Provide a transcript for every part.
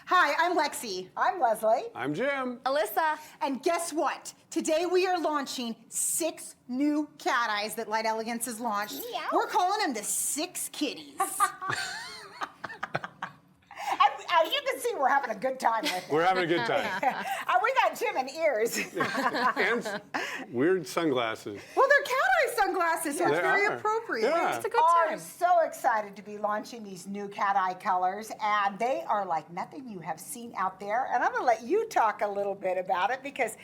Hi, I'm Lexi. I'm Leslie. I'm Jim. Alyssa. And guess what? Today we are launching 6 new cat eyes that Light Elegance has launched. Meow. We're calling them the 6 Kitties. As you can see, we're having a good time with it. We're having a good time. We got Jim in ears. And weird sunglasses. Well, they're cat eye sunglasses, so it's They very are. appropriate. Yeah. It's a good I'm time. so excited to be launching these new cat eye colors, and they are like nothing you have seen out there. And I'm going to let you talk a little bit about it because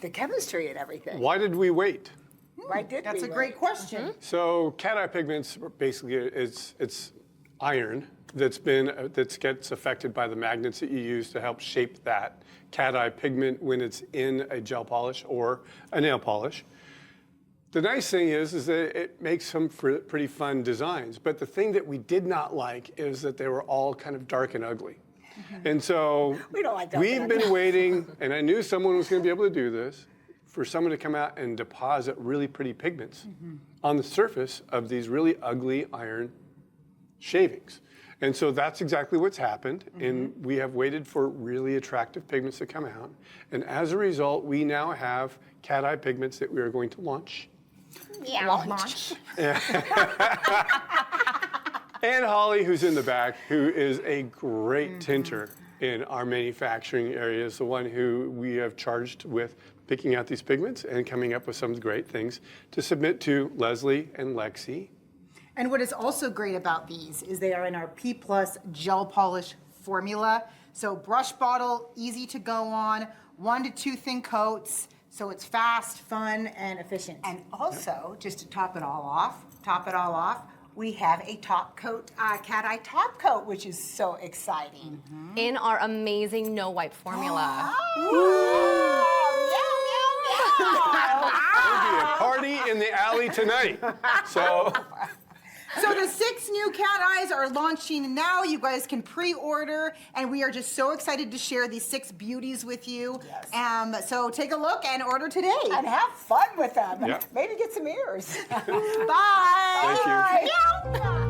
the chemistry and everything. Why did we wait? Why did That's we a great wait? question. So cat eye pigments, basically, it's iron that gets affected by the magnets that you use to help shape that cat eye pigment when it's in a gel polish or a nail polish. The nice thing is that it makes some pretty fun designs. But the thing that we did not like is that they were all kind of dark and ugly. And so We don't like dark and we've ugly. been waiting, and I knew someone was going to be able to do this, for someone to come out and deposit really pretty pigments on the surface of these really ugly iron shavings. And so that's exactly what's happened, and we have waited for really attractive pigments to come out. And as a result, we now have cat eye pigments that we are going to launch. Launch. And Holly, who's in the back, who is a great tinter in our manufacturing area, is the one who we have charged with picking out these pigments and coming up with some great things to submit to Leslie and Lexi. And what is also great about these is they are in our P+ gel polish formula. So brush bottle, easy to go on, 1 to 2 thin coats. So it's fast, fun, and efficient. And also, just to top it all off, we have a top coat, cat eye top coat, which is so exciting. In our amazing no wipe formula. There'll be a party in the alley tonight. So So the 6 new cat eyes are launching now. You guys can pre-order, and we are just so excited to share these 6 beauties with you. Yes. So take a look and order today. And have fun with them. Yep. Maybe get some ears. Bye. thank you. Meow.